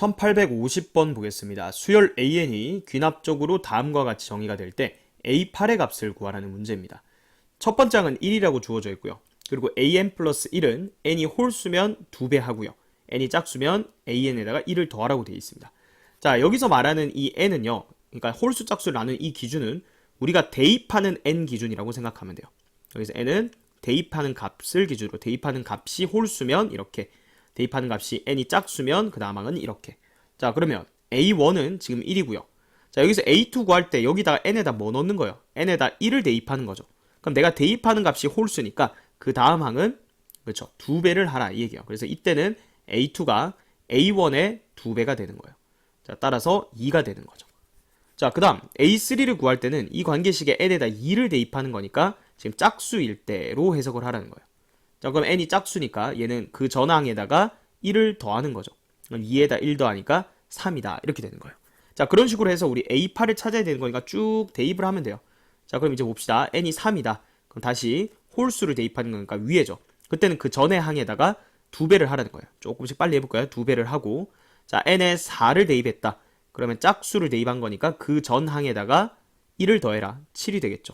1850번 보겠습니다. 수열 AN이 귀납적으로 다음과 같이 정의가 될 때 A8의 값을 구하라는 문제입니다. 첫 번째 항은 1이라고 주어져 있고요. 그리고 AN 플러스 1은 N이 홀수면 2배 하고요. N이 짝수면 AN에다가 1을 더하라고 되어 있습니다. 자, 여기서 말하는 이 N은요. 그러니까 홀수 짝수를 나누는 이 기준은 우리가 대입하는 N 기준이라고 생각하면 돼요. 여기서 N은 대입하는 값을 기준으로 대입하는 값이 홀수면 이렇게 대입하는 값이 n이 짝수면 그 다음 항은 이렇게. 자, 그러면 a1은 지금 1이고요. 자, 여기서 a2 구할 때 여기다가 n에다 뭐 넣는 거예요? n에다 1을 대입하는 거죠. 그럼 내가 대입하는 값이 홀수니까 그 다음 항은 그렇죠. 2배를 하라 이 얘기예요. 그래서 이때는 a2가 a1의 2배가 되는 거예요. 자, 따라서 2가 되는 거죠. 자, 그 다음 a3를 구할 때는 이 관계식에 n에다 2를 대입하는 거니까 지금 짝수일 때로 해석을 하라는 거예요. 자, 그럼 n이 짝수니까 얘는 그 전항에다가 1을 더하는 거죠. 그럼 2에다 1 더하니까 3이다. 이렇게 되는 거예요. 자, 그런 식으로 해서 우리 A8을 찾아야 되는 거니까 쭉 대입을 하면 돼요. 자, 그럼 이제 봅시다. n이 3이다. 그럼 다시 홀수를 대입하는 거니까 위에죠. 그때는 그 전의 항에다가 2배를 하라는 거예요. 조금씩 빨리 해볼까요? 2배를 하고 자, n에 4를 대입했다. 그러면 짝수를 대입한 거니까 그 전 항에다가 1을 더해라. 7이 되겠죠.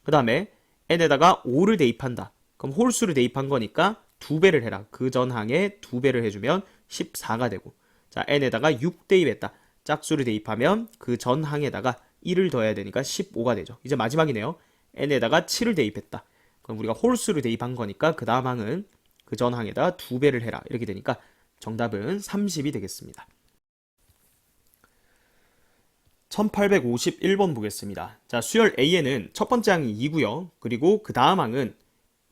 그 다음에 n에다가 5를 대입한다. 그럼 홀수를 대입한 거니까 2배를 해라. 그 전 항에 2배를 해주면 14가 되고 자, n에다가 6 대입했다. 짝수를 대입하면 그 전 항에다가 1을 더해야 되니까 15가 되죠. 이제 마지막이네요. n에다가 7을 대입했다. 그럼 우리가 홀수를 대입한 거니까 그 다음 항은 그 전 항에다가 2배를 해라. 이렇게 되니까 정답은 30이 되겠습니다. 1851번 보겠습니다. 자, 수열 AN은 첫 번째 항이 2고요. 그리고 그 다음 항은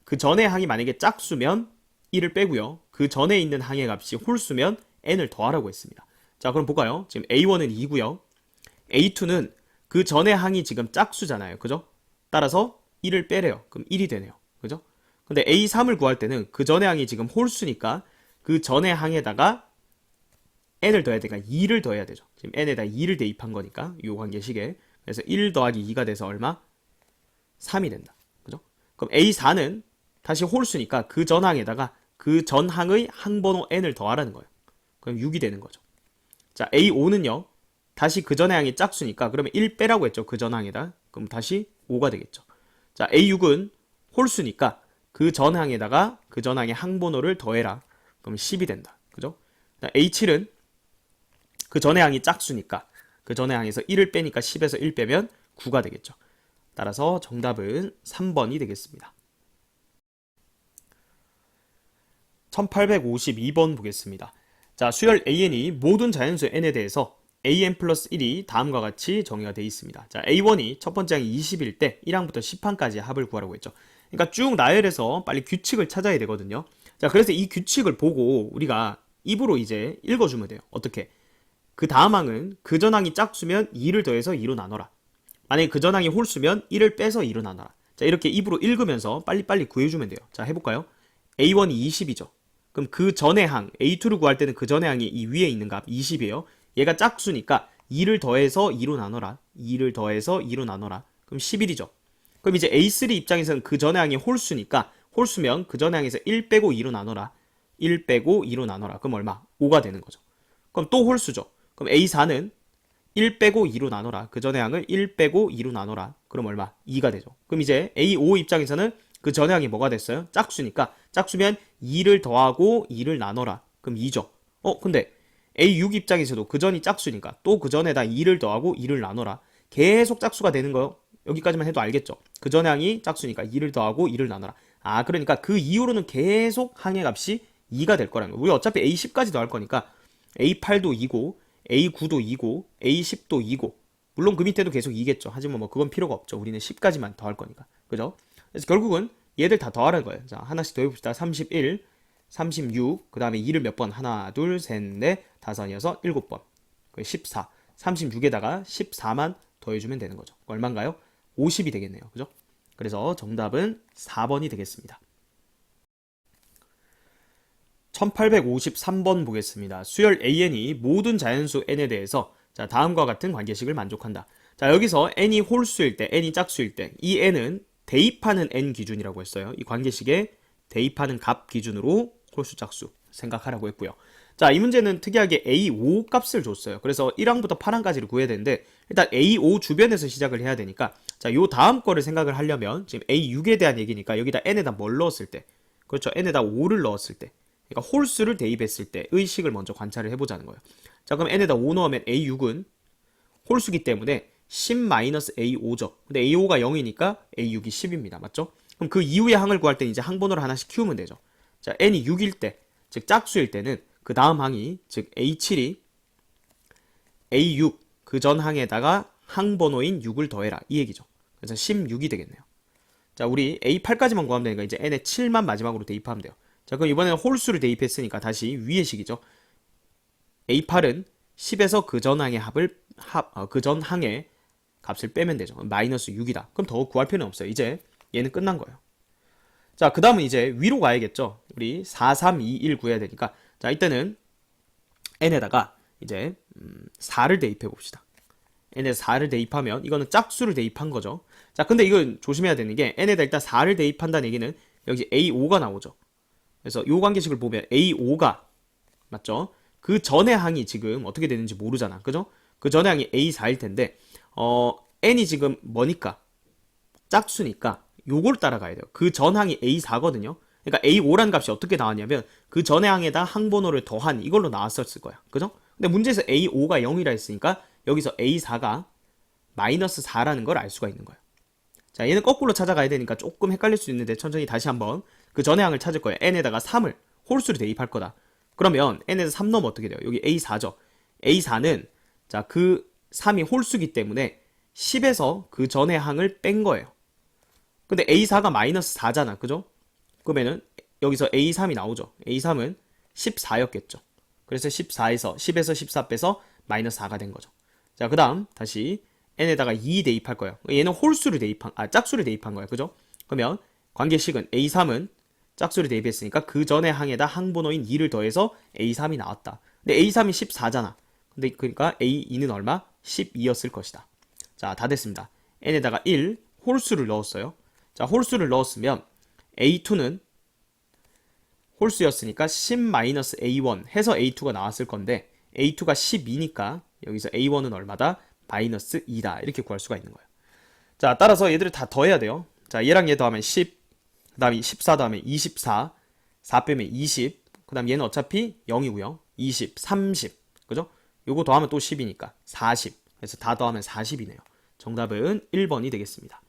그 전의 항이 만약에 짝수면 1을 빼고요. 그 전에 있는 항의 값이 홀수면 n을 더하라고 했습니다. 자, 그럼 볼까요? 지금 a1은 2고요. a2는 그 전의 항이 지금 짝수잖아요. 그죠? 따라서 1을 빼래요. 그럼 1이 되네요. 그죠? 근데 a3을 구할 때는 그 전의 항이 지금 홀수니까 그 전의 항에다가 n을 더해야 되니까 2를 더해야 되죠. 지금 n에다 2를 대입한 거니까 이 관계식에. 그래서 1 더하기 2가 돼서 얼마? 3이 된다. 그죠? 그럼 a4는 다시 홀수니까 그 전항에다가 그 전항의 항번호 n을 더하라는 거예요. 그럼 6이 되는 거죠. 자, a5는요. 다시 그 전의 항이 짝수니까 그러면 1 빼라고 했죠. 그 전항에다. 그럼 다시 5가 되겠죠. 자, a6은 홀수니까 그 전항에다가 그 전항의 항번호를 더해라. 그럼 10이 된다. 그죠? 자, a7은 그 전의 항이 짝수니까 그 전의 항에서 1을 빼니까 10에서 1 빼면 9가 되겠죠. 따라서 정답은 3번이 되겠습니다. 1852번 보겠습니다. 자, 수열 AN이 모든 자연수 N에 대해서 AN 플러스 1이 다음과 같이 정의가 되어 있습니다. 자, A1이 첫 번째 항이 20일 때 1항부터 10항까지 합을 구하라고 했죠. 그러니까 쭉 나열해서 빨리 규칙을 찾아야 되거든요. 자, 그래서 이 규칙을 보고 우리가 입으로 이제 읽어주면 돼요. 어떻게? 그 다음 항은 그 전 항이 짝수면 2를 더해서 2로 나눠라. 만약에 그 전 항이 홀수면 1을 빼서 2로 나눠라. 자, 이렇게 입으로 읽으면서 빨리빨리 구해주면 돼요. 자, 해볼까요? A1이 20이죠. 그럼 그 전의 항, A2를 구할 때는 그 전의 항이 이 위에 있는 값 20이에요. 얘가 짝수니까 2를 더해서 2로 나눠라. 2를 더해서 2로 나눠라. 그럼 11이죠. 그럼 이제 A3 입장에서는 그 전의 항이 홀수니까 홀수면 그 전의 항에서 1 빼고 2로 나눠라. 1 빼고 2로 나눠라. 그럼 얼마? 5가 되는 거죠. 그럼 또 홀수죠. 그럼 A4는 1 빼고 2로 나눠라. 그 전의 항을 1 빼고 2로 나눠라. 그럼 얼마? 2가 되죠. 그럼 이제 A5 입장에서는 그 전의 항이 뭐가 됐어요? 짝수니까 짝수면 2를 더하고 2를 나눠라. 그럼 2죠. 근데 A6 입장에서도 그 전이 짝수니까 또 그 전에다 2를 더하고 2를 나눠라. 계속 짝수가 되는 거요. 여기까지만 해도 알겠죠? 그 전의 항이 짝수니까 2를 더하고 2를 나눠라. 아, 그러니까 그 이후로는 계속 항의 값이 2가 될 거라는 거예요. 우리 어차피 A10까지 더할 거니까 A8도 2고 A9도 2고 A10도 2고 물론 그 밑에도 계속 2겠죠. 하지만 뭐 그건 필요가 없죠. 우리는 10까지만 더할 거니까. 그죠? 그래서 결국은 얘들 다 더하는 거예요. 자, 하나씩 더해봅시다. 31, 36, 그 다음에 2를 몇 번? 하나, 둘, 셋, 넷, 다섯, 여섯, 일곱 번. 14. 36에다가 14만 더해주면 되는 거죠. 얼마인가요? 50이 되겠네요. 그죠? 그래서 정답은 4번이 되겠습니다. 1853번 보겠습니다. 수열 AN이 모든 자연수 N에 대해서 자, 다음과 같은 관계식을 만족한다. 자, 여기서 N이 홀수일 때, N이 짝수일 때, 이 N은 대입하는 N 기준이라고 했어요. 이 관계식에 대입하는 값 기준으로 홀수 짝수. 생각하라고 했고요. 자, 이 문제는 특이하게 A5 값을 줬어요. 그래서 1항부터 8항까지를 구해야 되는데 일단 A5 주변에서 시작을 해야 되니까 자, 요 다음 거를 생각을 하려면 지금 A6에 대한 얘기니까 여기다 n에다 뭘 넣었을 때 그렇죠. n에다 5를 넣었을 때 그러니까 홀수를 대입했을 때의 식을 먼저 관찰을 해보자는 거예요. 자, 그럼 n에다 5 넣으면 A6은 홀수기 때문에 10-A5죠. 근데 A5가 0이니까 A6이 10입니다. 맞죠? 그럼 그 이후의 항을 구할 때는 이제 항번호를 하나씩 키우면 되죠. 자, n이 6일 때, 즉 짝수일 때는 그 다음 항이, 즉 A7이 A6 그 전 항에다가 항번호인 6을 더해라. 이 얘기죠. 그래서 16이 되겠네요. 자, 우리 A8까지만 구하면 되니까 이제 n에 7만 마지막으로 대입하면 돼요. 자, 그럼 이번에는 홀수를 대입했으니까 다시 위의 식이죠. A8은 10에서 그 전 항의 그 전 항의 값을 빼면 되죠. 마이너스 6이다. 그럼 더 구할 필요는 없어요. 이제 얘는 끝난 거예요. 자, 그 다음은 이제 위로 가야겠죠. 우리 4, 3, 2, 1 구해야 되니까. 자, 이때는 n에다가 이제 4를 대입해 봅시다. n에서 4를 대입하면 이거는 짝수를 대입한 거죠. 자, 근데 이건 조심해야 되는 게 n에다 일단 4를 대입한다는 얘기는 여기 A5가 나오죠. 그래서 이 관계식을 보면 A5가 맞죠? 그 전의 항이 지금 어떻게 되는지 모르잖아. 그죠? 그 전의 항이 A4일 텐데 n이 지금 뭐니까? 짝수니까 요걸 따라가야 돼요. 그 전 항이 A4거든요. 그러니까 A5라는 값이 어떻게 나왔냐면 그 전의 항에다 항번호를 더한 이걸로 나왔었을 거야. 그죠? 근데 문제에서 A5가 0이라 했으니까 여기서 A4가 마이너스 4라는 걸 알 수가 있는 거예요. 자, 얘는 거꾸로 찾아가야 되니까 조금 헷갈릴 수 있는데 천천히 다시 한번 그 전의 항을 찾을 거예요. n에다가 3을 홀수로 대입할 거다. 그러면 n에서 3 넣으면 어떻게 돼요? 여기 A4죠. A4는 자, 그 3이 홀수기 때문에 10에서 그 전의 항을 뺀 거예요. 근데 A4가 마이너스 4잖아. 그죠? 그러면은 여기서 A3이 나오죠. A3은 14였겠죠. 그래서 10에서 14 빼서 마이너스 4가 된 거죠. 자, 그 다음 다시 n에다가 2 대입할 거예요. 얘는 홀수를 짝수를 대입한 거예요. 그죠? 그러면 관계식은 A3은 짝수를 대입했으니까 그 전의 항에다 항번호인 2를 더해서 A3이 나왔다. 근데 A3이 14잖아. 근데 그러니까 A2는 얼마? 12였을 것이다. 자, 다 됐습니다. n에다가 1 홀수를 넣었어요. 자, 홀수를 넣었으면 A2는 홀수였으니까 10-A1 해서 A2가 나왔을 건데 A2가 12니까 여기서 A1은 얼마다? 마이너스 2다. 이렇게 구할 수가 있는 거예요. 자, 따라서 얘들을 다 더해야 돼요. 자, 얘랑 얘 더하면 10, 그 다음에 14 더하면 24, 4 빼면 20, 그 다음 얘는 어차피 0이고요. 20, 30, 그죠? 요거 더하면 또 10이니까 40. 그래서 다 더하면 40이네요. 정답은 1번이 되겠습니다.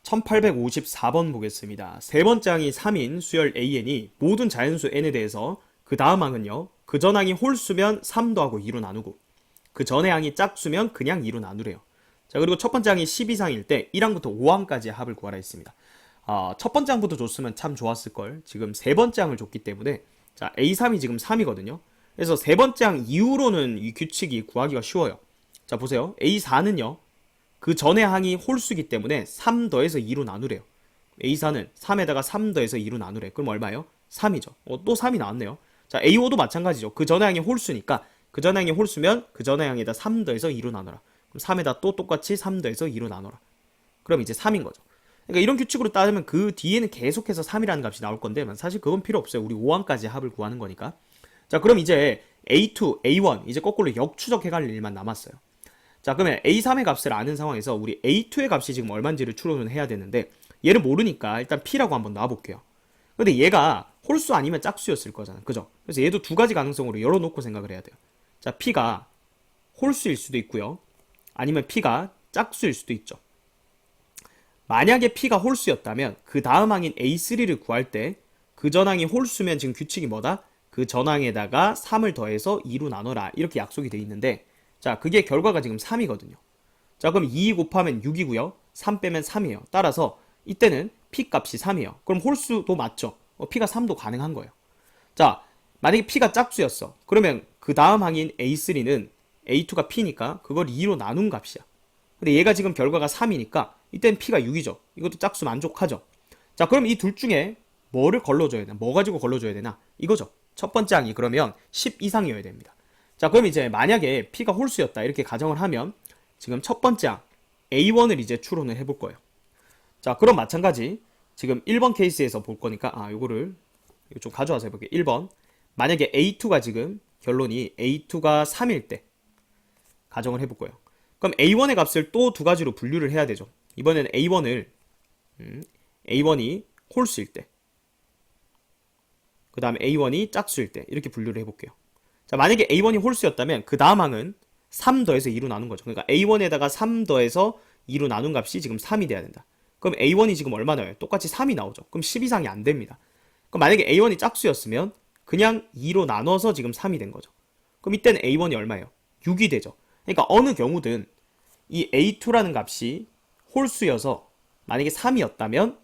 1854번 보겠습니다. 세 번째 항이 3인 수열 AN이 모든 자연수 n에 대해서 그 다음 항은요. 그 전 항이 홀수면 3 더하고 2로 나누고 그 전의 항이 짝수면 그냥 2로 나누래요. 자, 그리고 첫 번째 항이 10 이상일 때 1항부터 5항까지의 합을 구하라 했습니다. 첫 번째 항부터 줬으면 참 좋았을걸. 지금 세 번째 항을 줬기 때문에 자, A3이 지금 3이거든요. 그래서 세 번째 항 이후로는 이 규칙이 구하기가 쉬워요. 자, 보세요. A4는요. 그 전의 항이 홀수기 때문에 3 더해서 2로 나누래요. A4는 3에다가 3 더해서 2로 나누래. 그럼 얼마예요? 3이죠. 또 3이 나왔네요. 자, A5도 마찬가지죠. 그 전의 항이 홀수니까 그 전의 항이 홀수면 그 전의 항에다 3 더해서 2로 나눠라. 그럼 3에다 또 똑같이 3 더해서 2로 나눠라. 그럼 이제 3인 거죠. 그러니까 이런 규칙으로 따르면 그 뒤에는 계속해서 3이라는 값이 나올 건데 사실 그건 필요 없어요. 우리 5항까지 합을 구하는 거니까. 자, 그럼 이제 A2, A1 이제 거꾸로 역추적해갈 일만 남았어요. 자, 그러면 A3의 값을 아는 상황에서 우리 A2의 값이 지금 얼마인지를 추론을 해야 되는데 얘를 모르니까 일단 P라고 한번 놔볼게요. 근데 얘가 홀수 아니면 짝수였을 거잖아. 그죠? 그래서 얘도 두 가지 가능성으로 열어놓고 생각을 해야 돼요. 자, P가 홀수일 수도 있고요. 아니면 P가 짝수일 수도 있죠. 만약에 P가 홀수였다면 그 다음 항인 A3를 구할 때 그 전항이 홀수면 지금 규칙이 뭐다? 그 전항에다가 3을 더해서 2로 나눠라. 이렇게 약속이 돼 있는데 자, 그게 결과가 지금 3이거든요. 자, 그럼 2 곱하면 6이고요. 3 빼면 3이에요. 따라서 이때는 P 값이 3이에요. 그럼 홀수도 맞죠? P가 3도 가능한 거예요. 자, 만약에 P가 짝수였어. 그러면 그 다음 항인 A3는 A2가 P니까 그걸 2로 나눈 값이야. 근데 얘가 지금 결과가 3이니까 이때는 P가 6이죠. 이것도 짝수 만족하죠. 자, 그럼 이 둘 중에 뭐를 걸러줘야 되나? 뭐 가지고 걸러줘야 되나? 이거죠. 첫 번째 항이 그러면 10 이상이어야 됩니다. 자, 그럼 이제 만약에 P가 홀수였다 이렇게 가정을 하면 지금 첫 번째 항 A1을 이제 추론을 해볼 거예요. 자, 그럼 마찬가지 지금 1번 케이스에서 볼 거니까 요거를 이거 좀 가져와서 해볼게요. 1번. 만약에 A2가 지금 결론이 A2가 3일 때 가정을 해볼 거예요. 그럼 A1의 값을 또 두 가지로 분류를 해야 되죠. 이번에는 A1이 홀수일 때, 그 다음에 A1이 짝수일 때 이렇게 분류를 해볼게요. 자, 만약에 A1이 홀수였다면 그 다음 항은 3 더해서 2로 나눈 거죠. 그러니까 A1에다가 3 더해서 2로 나눈 값이 지금 3이 돼야 된다. 그럼 A1이 지금 얼마 나와요? 똑같이 3이 나오죠. 그럼 10 이상이 안 됩니다. 그럼 만약에 A1이 짝수였으면 그냥 2로 나눠서 지금 3이 된 거죠. 그럼 이때는 A1이 얼마예요? 6이 되죠. 그러니까 어느 경우든 이 A2라는 값이 홀수여서 만약에 3이었다면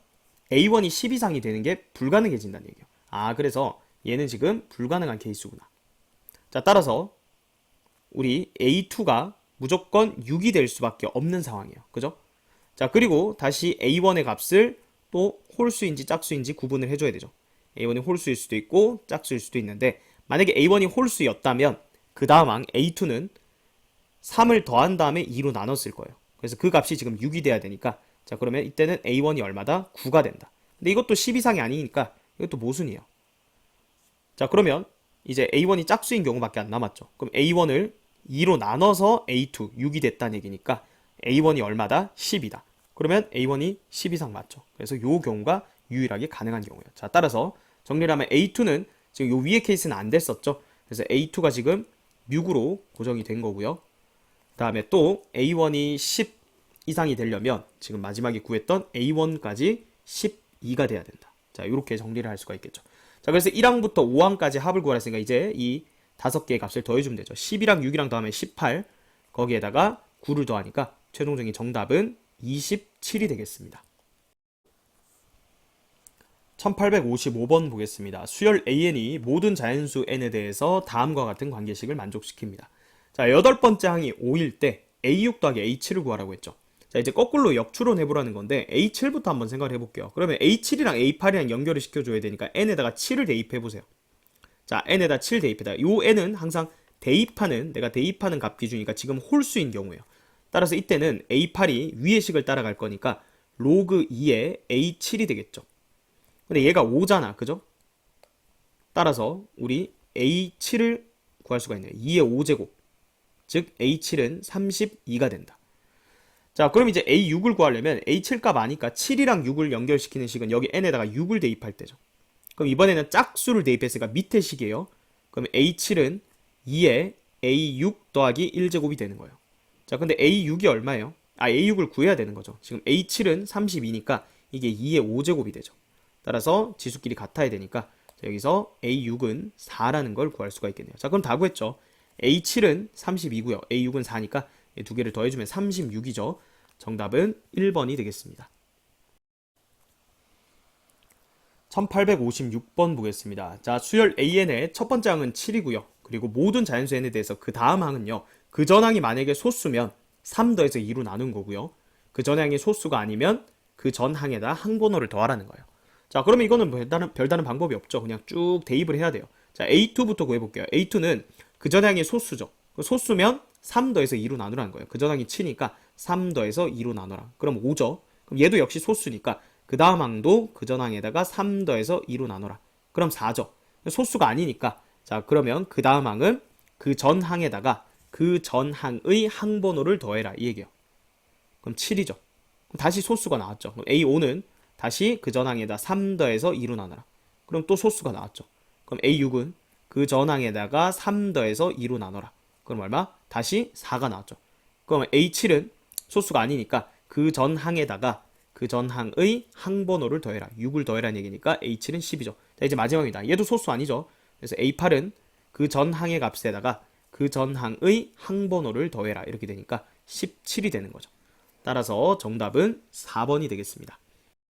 A1이 10 이상이 되는 게 불가능해진다는 얘기예요. 아, 그래서 얘는 지금 불가능한 케이스구나. 자, 따라서 우리 A2가 무조건 6이 될 수밖에 없는 상황이에요. 그죠? 자, 그리고 다시 A1의 값을 또 홀수인지 짝수인지 구분을 해줘야 되죠. A1이 홀수일 수도 있고 짝수일 수도 있는데 만약에 A1이 홀수였다면 그 다음 항 A2는 3을 더한 다음에 2로 나눴을 거예요. 그래서 그 값이 지금 6이 돼야 되니까 자, 그러면 이때는 A1이 얼마다? 9가 된다. 근데 이것도 10 이상이 아니니까 이것도 모순이에요. 자, 그러면 이제 A1이 짝수인 경우밖에 안 남았죠. 그럼 A1을 2로 나눠서 A2, 6이 됐다는 얘기니까 A1이 얼마다? 10이다. 그러면 A1이 10 이상 맞죠. 그래서 이 경우가 유일하게 가능한 경우예요. 자, 따라서 정리를 하면 A2는 지금 요 위의 케이스는 안 됐었죠. 그래서 A2가 지금 6으로 고정이 된 거고요. 그 다음에 또 A1이 10 이상이 되려면 지금 마지막에 구했던 A1까지 12가 돼야 된다. 자, 이렇게 정리를 할 수가 있겠죠. 자, 그래서 1항부터 5항까지 합을 구하랬으니까 이제 이 5개의 값을 더해주면 되죠. 10이랑 6이랑 더하면 18, 거기에다가 9를 더하니까 최종적인 정답은 27이 되겠습니다. 1855번 보겠습니다. 수열 AN이 모든 자연수 N에 대해서 다음과 같은 관계식을 만족시킵니다. 자, 8번째 항이 5일 때 A6 더하기 A7을 구하라고 했죠. 자, 이제 거꾸로 역추론 해보라는 건데 A7부터 한번 생각을 해볼게요. 그러면 A7이랑 A8이랑 연결을 시켜줘야 되니까 N에다가 7을 대입해보세요. 자, N에다 7 대입해다. 요 N은 항상 내가 대입하는 값 기준이니까 지금 홀수인 경우예요. 따라서 이때는 A8이 위의 식을 따라갈 거니까 로그 2에 A7이 되겠죠. 근데 얘가 5잖아. 그죠? 따라서 우리 A7을 구할 수가 있네요. 2의 5제곱. 즉 A7은 32가 된다. 자, 그럼 이제 A6을 구하려면 A7 값 아니까 7이랑 6을 연결시키는 식은 여기 N에다가 6을 대입할 때죠. 그럼 이번에는 짝수를 대입했으니까 밑에 식이에요. 그럼 A7은 2에 A6 더하기 1제곱이 되는 거예요. 자, 근데 A6이 얼마예요? 아, A6을 구해야 되는 거죠. 지금 A7은 32니까 이게 2의 5제곱이 되죠. 따라서 지수끼리 같아야 되니까 여기서 A6은 4라는 걸 구할 수가 있겠네요. 자, 그럼 다 구했죠. A7은 32고요. A6은 4니까 두 개를 더해주면 36이죠. 정답은 1번이 되겠습니다. 1856번 보겠습니다. 자, 수열 AN의 첫 번째 항은 7이고요. 그리고 모든 자연수 N에 대해서 그 다음 항은요. 그 전 항이 만약에 소수면 3 더해서 2로 나눈 거고요. 그 전 항이 소수가 아니면 그 전 항에다 항번호를 더하라는 거예요. 자, 그러면 이거는 별다른 방법이 없죠. 그냥 쭉 대입을 해야 돼요. 자, A2부터 구해볼게요. A2는 그 전 항이 소수죠. 소수면 3 더해서 2로 나누라는 거예요. 그 전 항이 7이니까 3 더해서 2로 나눠라. 그럼 5죠. 그럼 얘도 역시 소수니까 그 다음 항도 그 전 항에다가 3 더해서 2로 나눠라. 그럼 4죠. 소수가 아니니까 자, 그러면 그 다음 항은 그 전 항에다가 그 전 항의 항번호를 더해라 이 얘기예요. 그럼 7이죠. 그럼 다시 소수가 나왔죠. 그럼 A5는 다시 그 전 항에다 3 더해서 2로 나눠라. 그럼 또 소수가 나왔죠. 그럼 A6은 그 전 항에다가 3 더해서 2로 나눠라. 그럼 얼마? 다시 4가 나왔죠. 그럼 A7은 소수가 아니니까 그 전 항에다가 그 전 항의 항번호를 더해라. 6을 더해라는 얘기니까 A7은 10이죠. 자, 이제 마지막입니다. 얘도 소수 아니죠. 그래서 A8은 그 전 항의 값에다가 그 전 항의 항번호를 더해라. 이렇게 되니까 17이 되는 거죠. 따라서 정답은 4번이 되겠습니다.